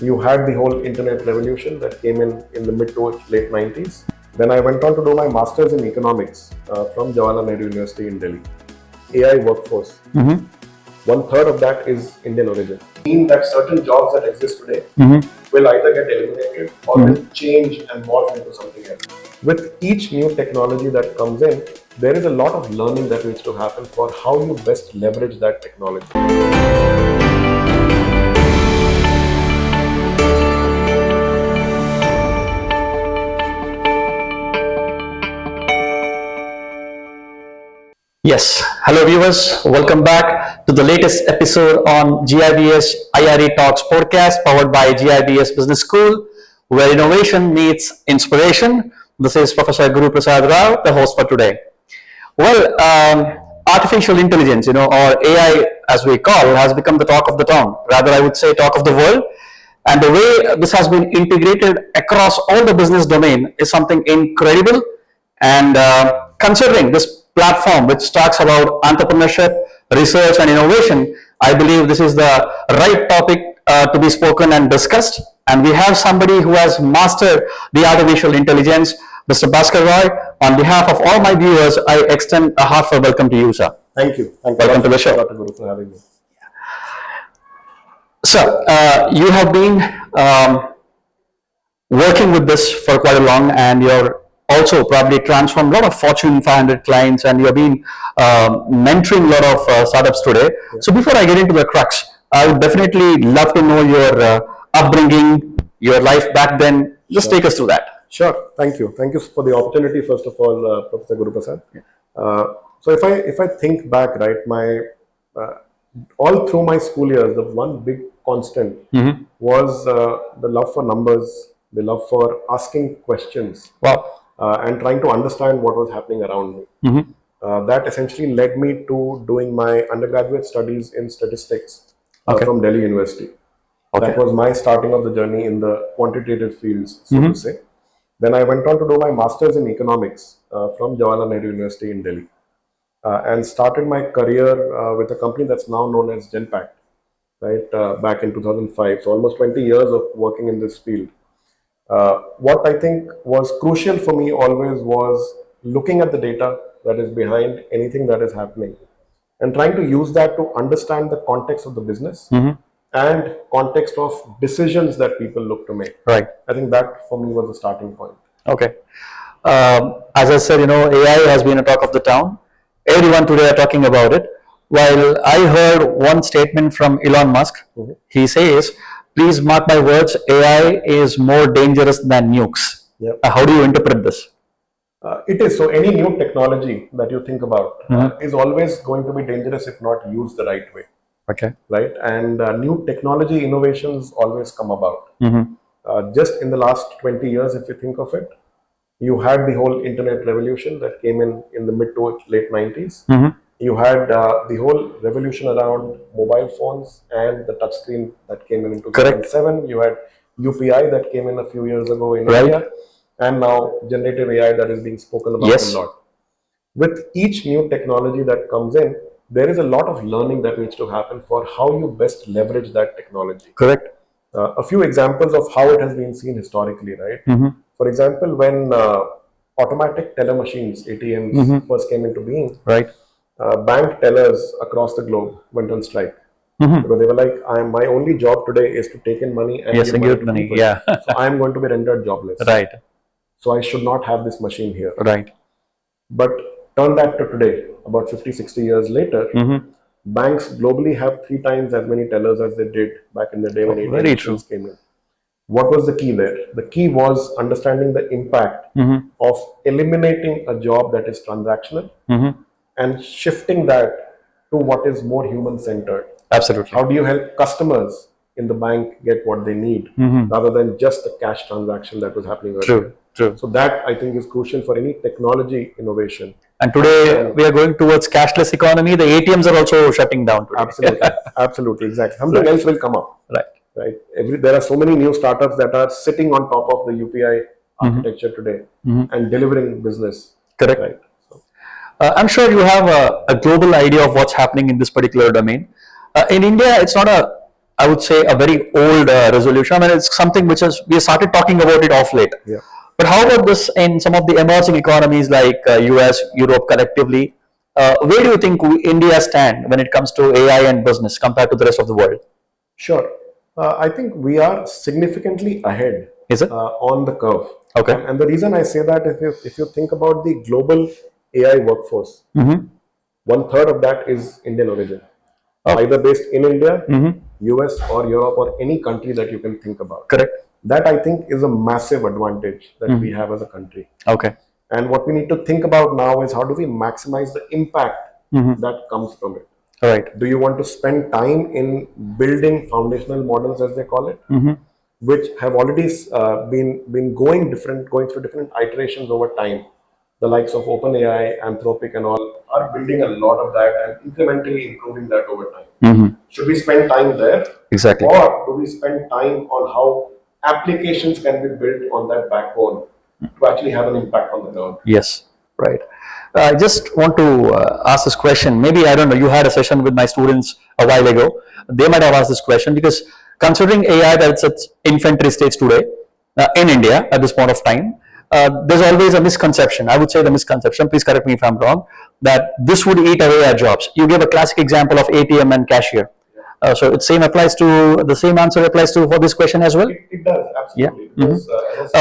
You had the whole internet revolution that came in the mid to late 90s. Then I went on to do my master's in economics from Jawaharlal Nehru University in Delhi. AI workforce. One third of that is Indian origin. Mean that certain jobs that exist today will either get eliminated or will change and morph into something else. With each new technology that comes in, there is a lot of learning that needs to happen for how you best leverage that technology. Yes, hello viewers, welcome back to the latest episode on GIBS IRE Talks podcast powered by GIBS Business School, where innovation meets inspiration. This is Professor Guru Prasad, the host for today. Well, artificial intelligence, or AI as we call, has become the talk of the town. Rather, I would say talk of the world. And the way this has been integrated across all the business domain is something incredible. And considering this platform which talks about entrepreneurship, research and innovation, I believe this is the right topic to be spoken and discussed. And we have somebody who has mastered the artificial intelligence, Mr. Bhaskar Roy. On behalf of all my viewers, I extend a heartfelt welcome to you, sir. Thank you. Welcome to the show. Dr. Guru, for having me. So, you have been working with this for quite a long, and you're also probably transformed a lot of Fortune 500 clients, and you've been mentoring a lot of startups today. Yeah. So before I get into the crux, I would definitely love to know your upbringing, your life back then. Just take us through that. Sure. Thank you. Thank you for the opportunity, first of all, Professor Guru Prasad. Yeah. So if I think back, right, my all through my school years, the one big constant was the love for numbers, the love for asking questions. Wow. And trying to understand what was happening around me. That essentially led me to doing my undergraduate studies in statistics from Delhi University. That was my starting of the journey in the quantitative fields, so to say. Then I went on to do my master's in economics from Jawaharlal Nehru University in Delhi. And started my career with a company that's now known as Genpact, right, back in 2005. So almost 20 years of working in this field. What I think was crucial for me always was looking at the data that is behind anything that is happening and trying to use that to understand the context of the business and context of decisions that people look to make. Right. I think that for me was the starting point. Okay. As I said, AI has been a talk of the town. Everyone today are talking about it. While I heard one statement from Elon Musk, he says, please mark my words, AI is more dangerous than nukes. Yep. How do you interpret this? It is. So any new technology that you think about is always going to be dangerous if not used the right way. Okay. Right. And new technology innovations always come about. Just in the last 20 years, if you think of it, you had the whole internet revolution that came in the mid to late 90s. You had the whole revolution around mobile phones and the touchscreen that came in 2007. You had UPI that came in a few years ago in India, and now generative AI that is being spoken about a lot. With each new technology that comes in, there is a lot of learning that needs to happen for how you best leverage that technology. Correct. A few examples of how it has been seen historically, right? For example, when automatic teller machines, ATMs, first came into being, right? Bank tellers across the globe went on strike because they were like, my only job today is to take in money and give money. Yeah. So I'm going to be rendered jobless. Right. So I should not have this machine here. Right. But turn that to today, about 50, 60 years later, banks globally have 3 times as many tellers as they did back in the day when ATM machines came in. What was the key there? The key was understanding the impact of eliminating a job that is transactional and shifting that to what is more human-centered. Absolutely. How do you help customers in the bank get what they need rather than just the cash transaction that was happening earlier? True. So that, I think, is crucial for any technology innovation. And today we are going towards cashless economy. The ATMs are also shutting down today. Absolutely. Absolutely. Exactly. Something else will come up. Right. There are so many new startups that are sitting on top of the UPI architecture today and delivering business. Correct. Right. I'm sure you have a global idea of what's happening in this particular domain. In India, it's not I would say, a very old resolution. I mean, it's something which is, we started talking about it off late. Yeah. But how about this in some of the emerging economies like US, Europe collectively? Where do you think India stand when it comes to AI and business compared to the rest of the world? Sure. I think we are significantly ahead Is it? on the curve. Okay. And the reason I say that, if you think about the global AI workforce, one third of that is Indian origin, either based in India, US, or Europe, or any country that you can think about. Correct. That, I think, is a massive advantage that we have as a country. Okay. And what we need to think about now is how do we maximize the impact that comes from it. All right. Do you want to spend time in building foundational models, as they call it, which have already been going through different iterations over time? The likes of OpenAI, Anthropic, and all are building a lot of that and incrementally improving that over time. Should we spend time there? Exactly. Or do we spend time on how applications can be built on that backbone to actually have an impact on the ground? Yes, right. I just want to ask this question. Maybe, I don't know, you had a session with my students a while ago. They might have asked this question because considering AI that it's at infantry stage today in India at this point of time, there's always a misconception. I would say the misconception, please correct me if I'm wrong, that this would eat away our jobs. You gave a classic example of ATM and cashier. So the same answer applies to for this question as well? It does, absolutely. Yeah. Because,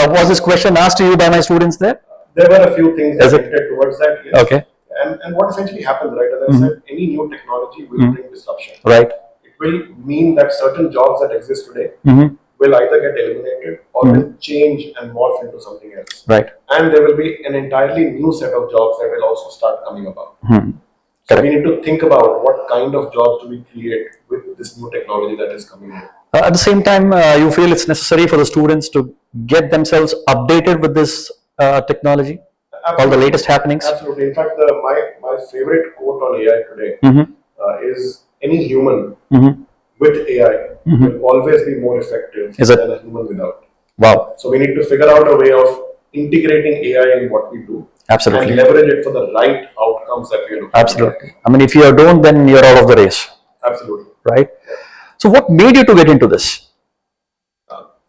was this question asked to you by my students there? there were a few things that hinted towards that. Yes. Okay. And what essentially happens, right, as I said, any new technology will bring disruption. Right. It will mean that certain jobs that exist today will either get eliminated or will change and morph into something else. Right. And there will be an entirely new set of jobs that will also start coming about. So we need to think about what kind of jobs do we create with this new technology that is coming in. At the same time, you feel it's necessary for the students to get themselves updated with this technology, all the latest happenings? Absolutely. In fact, my favorite quote on AI today is any human with AI will always be more effective than a human without. Wow. So we need to figure out a way of integrating AI in what we do. Absolutely. And leverage it for the right outcomes that we are looking for. Absolutely. I mean, if you don't, then you're out of the race. Absolutely. Right? So what made you to get into this?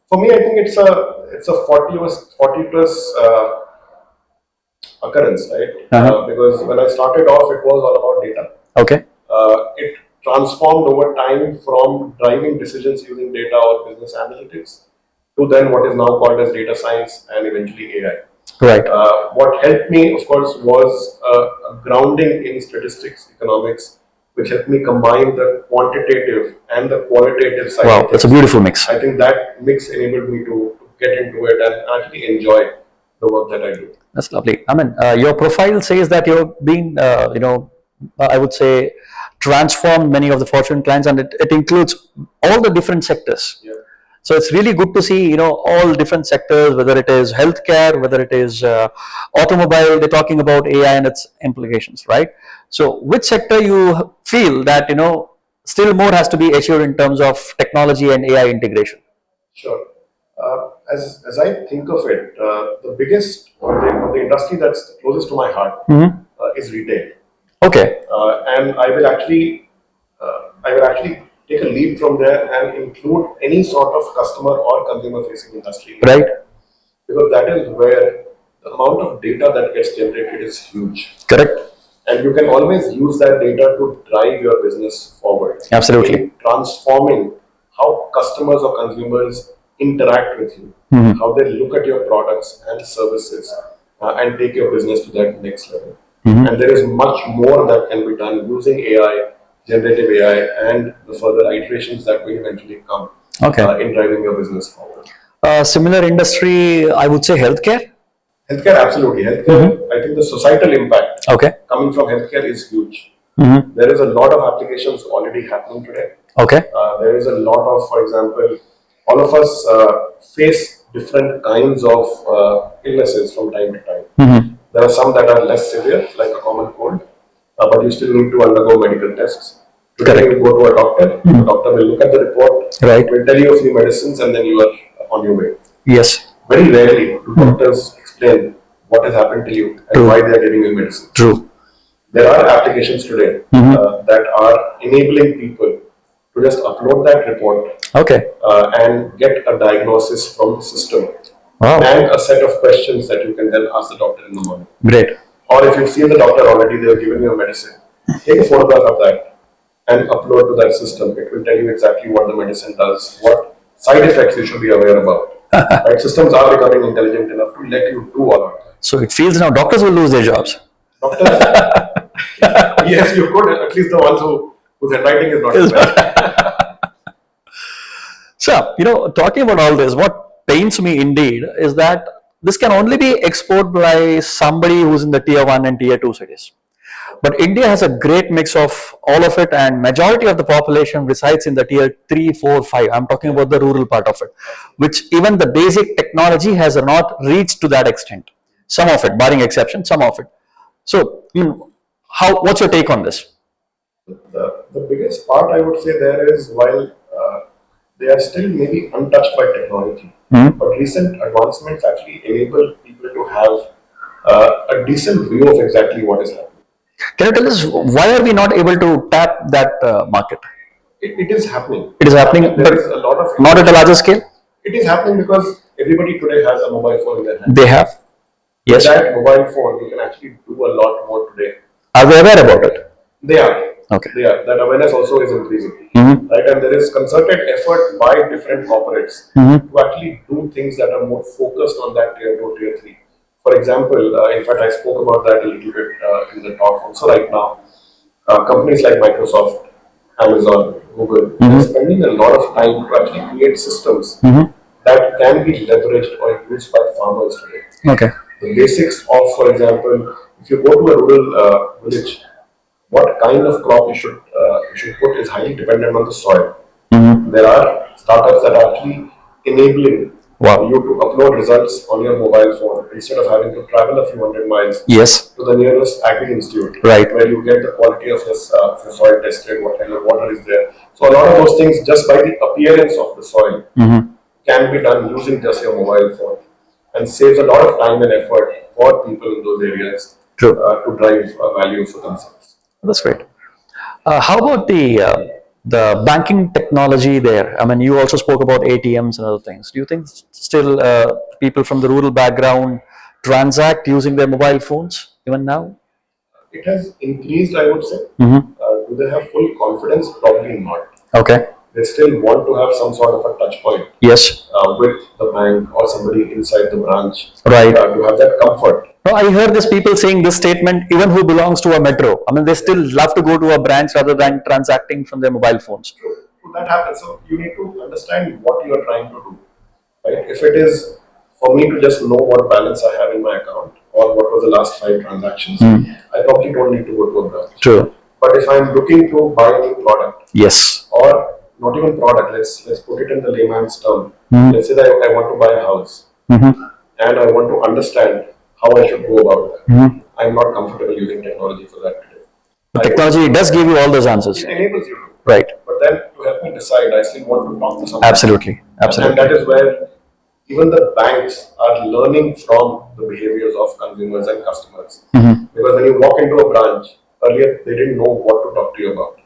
For me, I think it's a 40 plus occurrence, right? Because when I started off, it was all about data. Okay. It transformed over time from driving decisions using data or business analytics to then what is now called as data science and eventually AI. Right. What helped me, of course, was a grounding in statistics, economics, which helped me combine the quantitative and the qualitative side. Wow, that's a beautiful mix. I think that mix enabled me to get into it and actually enjoy the work that I do. That's lovely. I mean, your profile says that you've been, I would say, transformed many of the Fortune clients, and it includes all the different sectors. Yeah. So it's really good to see, all different sectors, whether it is healthcare, whether it is automobile, they're talking about AI and its implications, right? So which sector you feel that, still more has to be achieved in terms of technology and AI integration? Sure. As I think of it, the biggest or the industry that's closest to my heart is retail. Okay. And I will actually take a leap from there and include any sort of customer or consumer facing industry. Right. Because that is where the amount of data that gets generated is huge. Correct. And you can always use that data to drive your business forward. Absolutely. In transforming how customers or consumers interact with you, how they look at your products and services, and take your business to that next level. And there is much more that can be done using AI, generative AI, and the further iterations that will eventually come in driving your business forward. Similar industry, I would say healthcare. Healthcare, absolutely. Healthcare, I think the societal impact coming from healthcare is huge. There is a lot of applications already happening today. Okay. There is a lot of, for example, all of us face different kinds of illnesses from time to time. There are some that are less severe, like a common cold, but you still need to undergo medical tests. Today you go to a doctor, the doctor will look at the report, will tell you a few medicines, and then you are on your way. Yes. Very rarely do doctors explain what has happened to you and why they are giving you medicine. True. There are applications today that are enabling people to to just upload that report Okay. and get a diagnosis from the system Wow. and a set of questions that you can then ask the doctor in the morning. Great. Or if you've seen the doctor already, they have given you a medicine. Take a photograph of that and upload to that system. It will tell you exactly what the medicine does, what side effects you should be aware about. Right? Systems are becoming intelligent enough to let you do all of that. So it feels now doctors will lose their jobs. Doctors, yes, you could, at least the ones whose handwriting is not the best. So, talking about all this, what pains me indeed is that this can only be explored by somebody who's in the tier 1 and tier 2 cities. But India has a great mix of all of it, and majority of the population resides in the tier 3, 4, 5. I'm talking about the rural part of it, which even the basic technology has not reached to that extent. Some of it, barring exception, some of it. So, what's your take on this? The biggest part I would say there is while they are still maybe untouched by technology, but recent advancements actually enable people to have a decent view of exactly what is happening. Can you tell us why are we not able to tap that market? It is happening. It is happening, There but is a lot of not at a larger scale. It is happening because everybody today has a mobile phone in their hand. They have. Yes. With that mobile phone, you can actually do a lot more today. Are they aware about it? They are. Okay. They are. That awareness also is increasing. Right? And there is concerted effort by different corporates to actually do things that are more focused on that tier 2, tier 3. For example, in fact, I spoke about that a little bit in the talk also right now. Companies like Microsoft, Amazon, Google are spending a lot of time to actually create systems that can be leveraged or used by farmers today. Okay. The basics of, for example, if you go to a rural village, what kind of crop you should put is highly dependent on the soil. There are startups that are actually enabling you to upload results on your mobile phone instead of having to travel a few hundred miles to the nearest agri institute, where you get the quality of the soil tested, what kind of water is there. So a lot of those things, just by the appearance of the soil, can be done using just your mobile phone, and saves a lot of time and effort for people in those areas to drive value for themselves. That's great. How about the banking technology there? I mean, you also spoke about ATMs and other things. Do you think still people from the rural background transact using their mobile phones even now? It has increased, I would say. Do they have full confidence? Probably not. Okay. They still want to have some sort of a touch point. Yes. With the bank or somebody inside the branch. Right. To have that comfort. No, I heard these people saying this statement, even who belongs to a metro. I mean, they still love to go to a branch rather than transacting from their mobile phones. True. That happens. So you need to understand what you are trying to do. Right? If it is for me to just know what balance I have in my account or what was the last 5 transactions, I probably don't need to go to a branch. True. But if I'm looking to buy a new product, yes, or not even product, let's put it in the layman's term. Let's say that I want to buy a house and I want to understand how I should go about that. I'm not comfortable using technology for that today. The technology does give you all those answers. It enables you to. Right. But then to help me decide, I still want to talk to someone. Absolutely. Absolutely. And that is where even the banks are learning from the behaviors of consumers and customers. Because when you walk into a branch, earlier they didn't know what to talk to you about.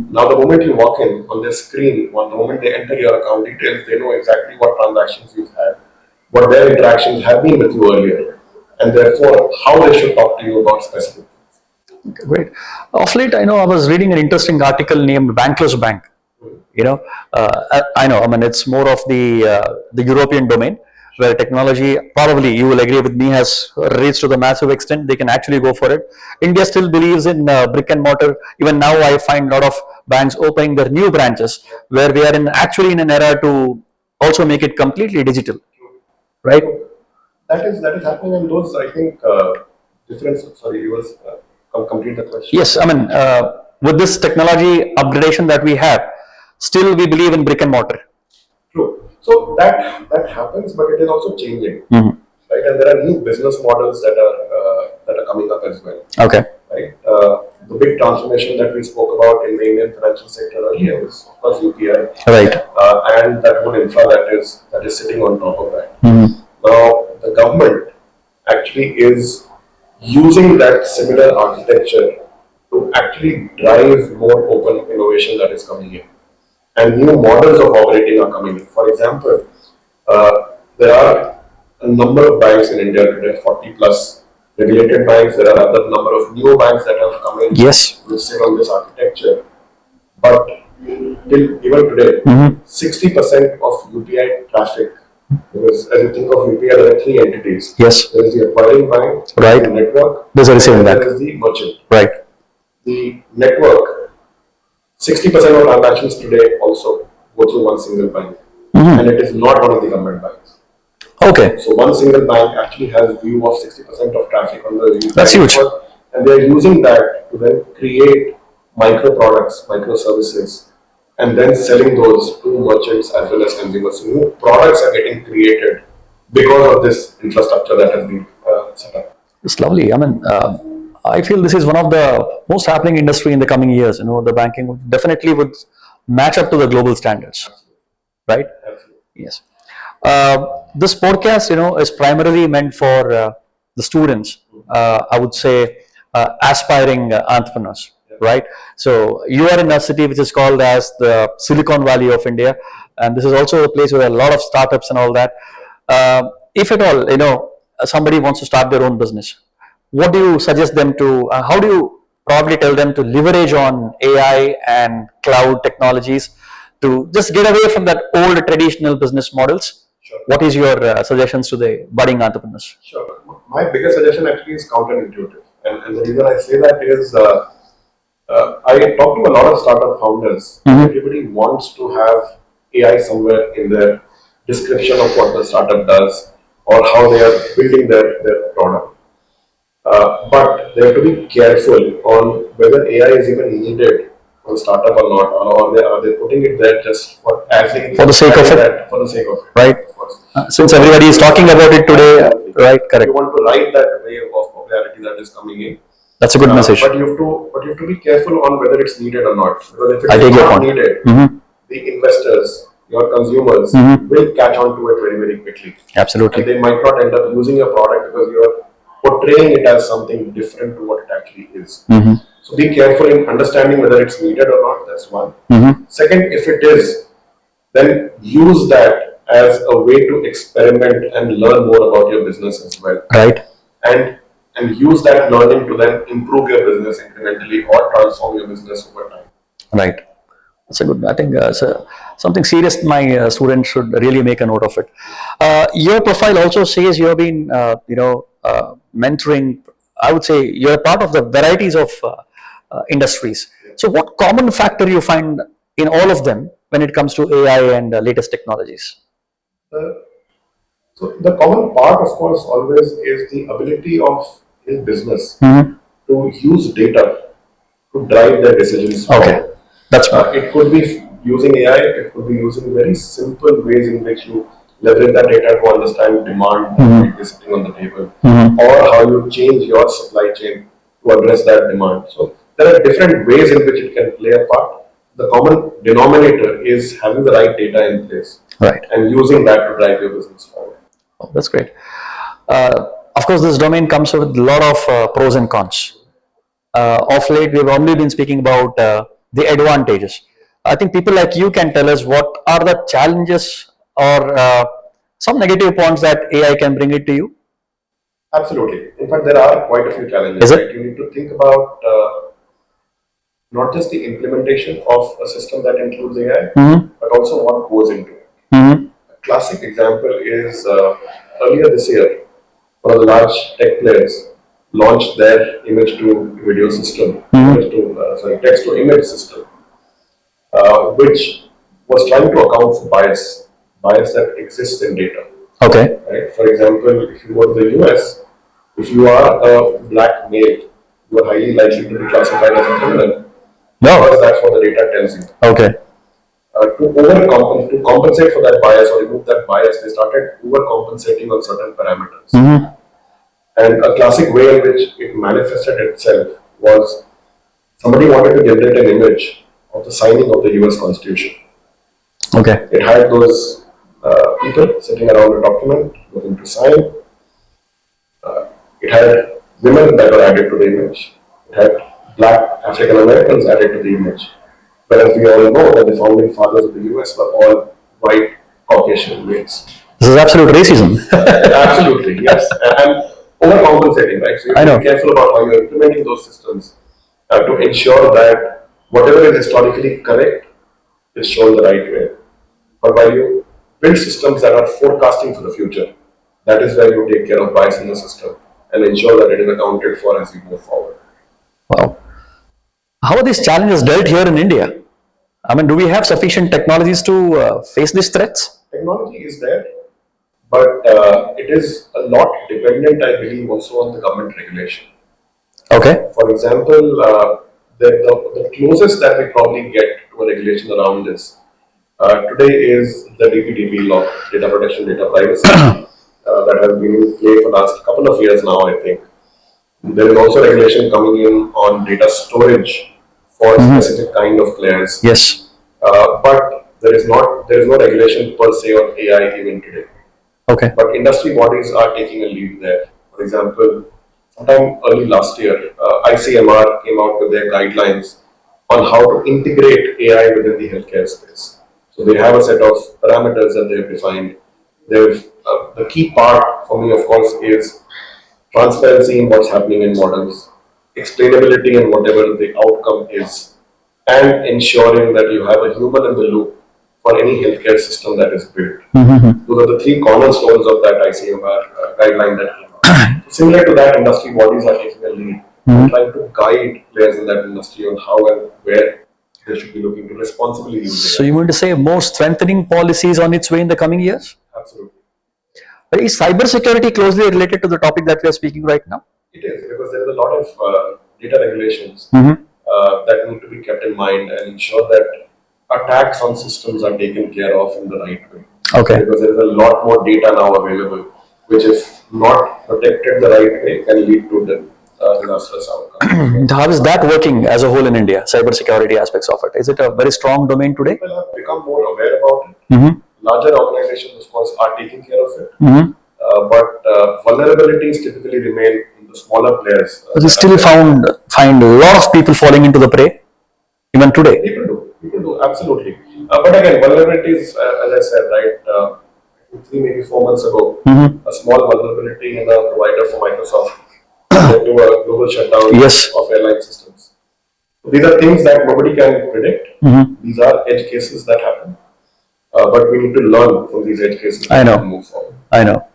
Now the moment you walk in, on their screen, the moment they enter your account details, they know exactly what transactions you've had, what their interactions have been with you earlier, and therefore how they should talk to you about specific things. Okay, great. Of late, I know I was reading an interesting article named Bankless Bank. I know, I mean, it's more of the European domain, where technology, probably you will agree with me, has reached to the massive extent they can actually go for it. India still believes in brick and mortar. Even now I find a lot of banks opening their new branches, where we are actually in an era to also make it completely digital, right? That is happening, and those, I think, differences. Sorry, you was complete the question. Yes, I mean, with this technology upgradation that we have, still we believe in brick and mortar. True. So that happens, but it is also changing, right? And there are new business models that are coming up as well. Okay. Right. The big transformation that we spoke about in the Indian financial sector earlier was, of course, UPI. Right. And that whole infra that is sitting on top of that. Now, the government actually is using that similar architecture to actually drive more open innovation that is coming in. and new models of operating are coming in. For example, there are a number of banks in India today, 40 plus regulated banks. There are other number of new banks that have come in, Yes. which sit on this architecture. But till even today, 60% of UPI traffic, because as you think of UPI, there are three entities. Yes. There is the acquiring bank, Right. the network, There's a receiving bank. there is the merchant. Right. The network, 60% of transactions today also go through one single bank, and it is not one of the government banks. Okay. So one single bank actually has view of 60% of traffic on the UPI That's huge. network, and they are using that to then create micro products, micro services, and then selling those to merchants as well as consumers. So new products are getting created because of this infrastructure that has been set up. It's lovely. I mean, I feel this is one of the most happening industry in the coming years. The banking definitely would match up to the global standards, right? Absolutely. Yes. This podcast, is primarily meant for the students. I would say aspiring entrepreneurs, right? So you are in a city which is called as the Silicon Valley of India, and this is also a place where a lot of startups and all that. If at all, somebody wants to start their own business, what do you suggest them to? How do you probably tell them to leverage on AI and cloud technologies to just get away from that old traditional business models? Sure. What is your suggestions to the budding entrepreneurs? Sure. My biggest suggestion actually is counterintuitive. And the reason I say that is I talk to a lot of startup founders. Everybody wants to have AI somewhere in their description of what the startup does or how they are building their product. But they have to be careful on whether AI is even needed for the startup or not, or are they putting it there just for the sake of it? For the sake of it, right? Of course. Since everybody is talking about it today, right? Correct. You want to ride that wave of popularity that is coming in. That's a good message. But you have to be careful on whether it's needed or not. Because if I it take is your not point. needed, the investors, your consumers, will catch on to it very, very quickly. Absolutely. And they might not end up using your product because you are portraying it as something different to what it actually is. So be careful in understanding whether it's needed or not. That's one. Second, if it is, then use that as a way to experiment and learn more about your business as well. Right. And use that learning to then improve your business incrementally or transform your business over time. Right. That's a good. I think something serious. My students should really make a note of it. Your profile also says you have been, mentoring. I would say you're a part of the varieties of industries. So, what common factor you find in all of them when it comes to AI and latest technologies? So the common part, of course, always is the ability of a business to use data to drive their decisions. Okay, that's it could be using AI. It could be using very simple ways in which you leverage that data to understand demand that is sitting on the table, or how you change your supply chain to address that demand. So there are different ways in which it can play a part. The common denominator is having the right data in place, right, and using that to drive your business forward. Oh, that's great. Of course, this domain comes with a lot of pros and cons. Of late, we've only been speaking about the advantages. I think people like you can tell us what are the challenges or some negative points that AI can bring it to you. Absolutely. In fact, there are quite a few challenges. Is it? Right? You need to think about not just the implementation of a system that includes AI, but also what goes into it. A classic example is earlier this year, one of the large tech players launched their image to video system, text to image system, which was trying to account for bias that exists in data. Okay. Right? For example, if you go to the US, if you are a black male, you are highly likely to be classified as a criminal. No. Because that's what the data tells you. Okay. To compensate for that bias or remove that bias, they started overcompensating on certain parameters. And a classic way in which it manifested itself was somebody wanted to generate an image of the signing of the US Constitution. Okay. It had those people sitting around a document looking to sign. It had women that were added to the image. It had black African Americans added to the image. Whereas we all know that the founding fathers of the US were all white Caucasian males. This is absolute racism. Absolutely, yes. And overcompensating, right? So you have to be careful about how you're implementing those systems to ensure that whatever is historically correct is shown the right way. But while you build systems that are forecasting for the future, that is where you take care of bias in the system and ensure that it is accounted for as we move forward. Wow. How are these challenges dealt here in India? I mean, do we have sufficient technologies to face these threats? Technology is there, but it is a lot dependent, I believe, also on the government regulation. Okay. For example, the closest that we probably get to a regulation around this today is the DPDP law, Data Protection, Data Privacy, that has been in play for the last couple of years now, I think. There is also regulation coming in on data storage for specific kind of players. Yes. But there is no regulation per se on AI even today. Okay. But industry bodies are taking a lead there. For example, sometime early last year, ICMR came out with their guidelines on how to integrate AI within the healthcare space. So they have a set of parameters that they've defined. The key part for me, of course, is transparency in what's happening in models, explainability in whatever the outcome is, and ensuring that you have a human in the loop for any healthcare system that is built. Those are the three cornerstones of that ICMR guideline that came out. Similar to that, industry bodies are taking a lead and trying to guide players in that industry on how and where they should be looking to responsibly use it. So you mean to say more strengthening policies on its way in the coming years? Absolutely. But is cybersecurity closely related to the topic that we are speaking right now? It is, because there is a lot of data regulations that need to be kept in mind and ensure that attacks on systems are taken care of in the right way. Okay. Because there is a lot more data now available, which if not protected the right way can lead to the disastrous outcome. How is that working as a whole in India, cybersecurity aspects of it? Is it a very strong domain today? People have become more aware about it. Larger organizations, of course, are taking care of it. But vulnerabilities typically remain in the smaller players. But you still find a lot of people falling into the prey, even today. People do, absolutely. But again, vulnerabilities, as I said, right, 3, maybe 4 months ago, a small vulnerability in a provider for Microsoft led to a global shutdown of airline systems. These are things that nobody can predict. These are edge cases that happen. But we need to learn from these edge cases and move forward. I know.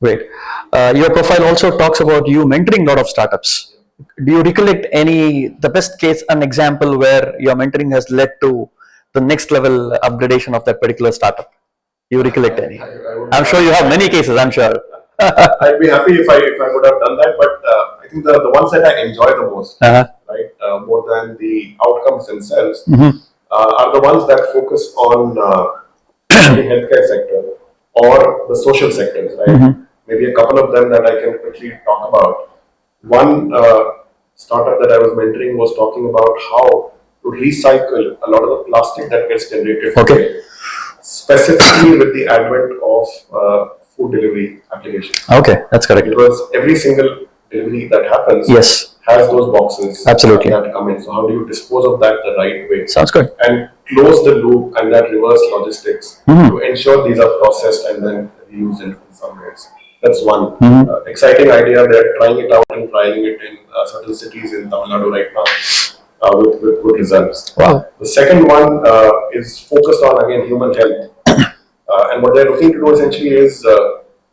Great. Your profile also talks about you mentoring a lot of startups. Do you recollect the best case, an example where your mentoring has led to the next level upgradation of that particular startup? Do you recollect any? I'm sure you have many cases, I'm sure. I'd be happy if I would have done that, but I think the ones that I enjoy the most, right, more than the outcomes themselves, are the ones that focus on the healthcare sector or the social sectors, right? Maybe a couple of them that I can quickly talk about. One startup that I was mentoring was talking about how to recycle a lot of the plastic that gets generated today, specifically with the advent of food delivery applications. Okay, that's correct. Because every single delivery that happens has those boxes that come in. So how do you dispose of that the right way? Sounds good. And close the loop and that reverse logistics to ensure these are processed and then reused in some ways. That's one exciting idea. They're trying it out and trialing it in certain cities in Tamil Nadu right now with good results. Wow. The second one is focused on, again, human health. And what they're looking to do essentially is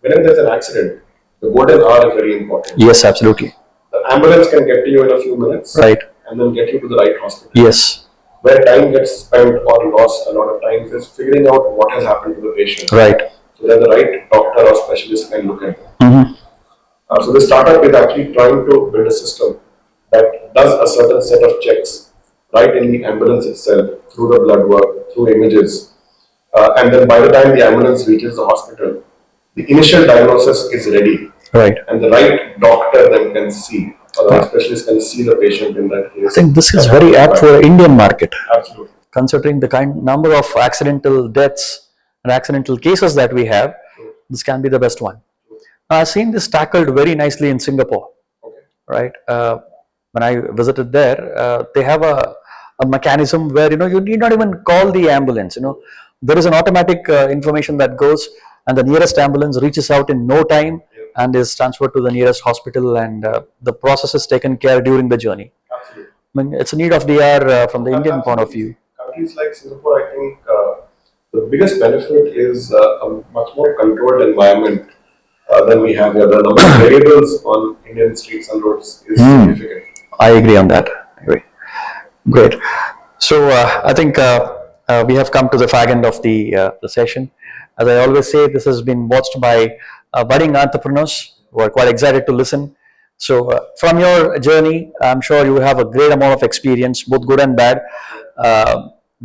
whenever there's an accident, the golden hour is very important. Yes, absolutely. The ambulance can get to you in a few minutes, right, and then get you to the right hospital. Yes. Where time gets spent or lost a lot of times is figuring out what has happened to the patient. Right. So that the right doctor or specialist can look at it. So the startup is actually trying to build a system that does a certain set of checks right in the ambulance itself, through the blood work, through images. And then by the time the ambulance reaches the hospital, the initial diagnosis is ready. Right. And the right doctor then can see, or the right specialist can see the patient in that case. I think this is very apt for the Indian market. Absolutely. Considering the number of accidental deaths and accidental cases that we have, this can be the best one. I've seen this tackled very nicely in Singapore. Okay. Right. When I visited there, they have a a mechanism where you need not even call the ambulance. There is an automatic information that goes, and the nearest ambulance reaches out in no time and is transferred to the nearest hospital, and the process is taken care during the journey. Absolutely. I mean, it's a need of the hour from the Indian point of view. Countries like Singapore, I think the biggest benefit is a much more controlled environment than we have here. The number of variables on Indian streets and roads is significant. I agree on that. I agree. Great. So I think we have come to the fag end of the session. As I always say, this has been watched by budding entrepreneurs who are quite excited to listen. So from your journey, I'm sure you have a great amount of experience, both good and bad.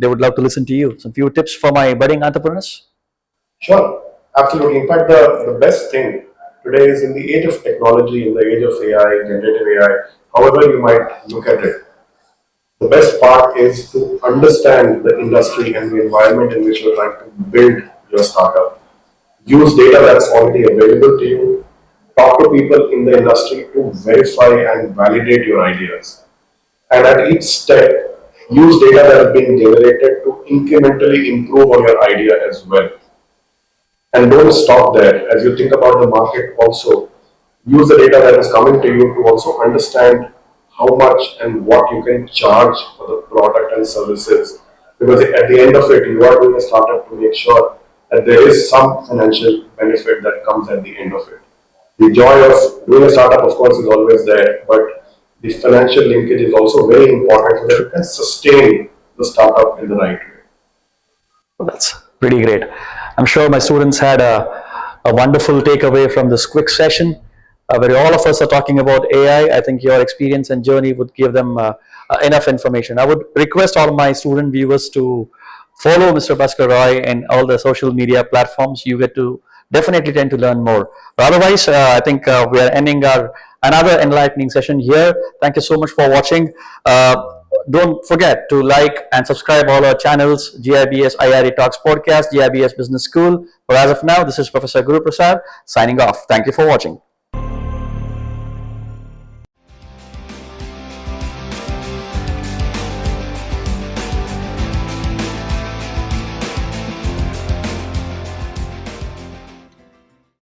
They would love to listen to you. Some few tips for my budding entrepreneurs? Sure, absolutely. In fact, the best thing today is in the age of technology, in the age of AI, generative AI, however you might look at it, the best part is to understand the industry and the environment in which you're trying to build your startup. Use data that's already available to you. Talk to people in the industry to verify and validate your ideas. And at each step, use data that is being generated to incrementally improve on your idea as well. And don't stop there. As you think about the market, also use the data that is coming to you to also understand how much and what you can charge for the product and services. Because at the end of it, you are doing a startup to make sure that there is some financial benefit that comes at the end of it. The joy of doing a startup, of course, is always there, but the financial linkage is also very important so that you can sustain the startup in the right way. That's pretty great. I'm sure my students had a wonderful takeaway from this quick session where all of us are talking about AI. I think your experience and journey would give them enough information. I would request all my student viewers to follow Mr. Bhaskar Roy in all the social media platforms. You get to definitely tend to learn more. But otherwise, I think we are ending our another enlightening session here. Thank you so much for watching. Don't forget to like and subscribe all our channels, GIBS IRE Talks Podcast, GIBS Business School. But as of now, this is Professor Guru Prasad signing off. Thank you for watching.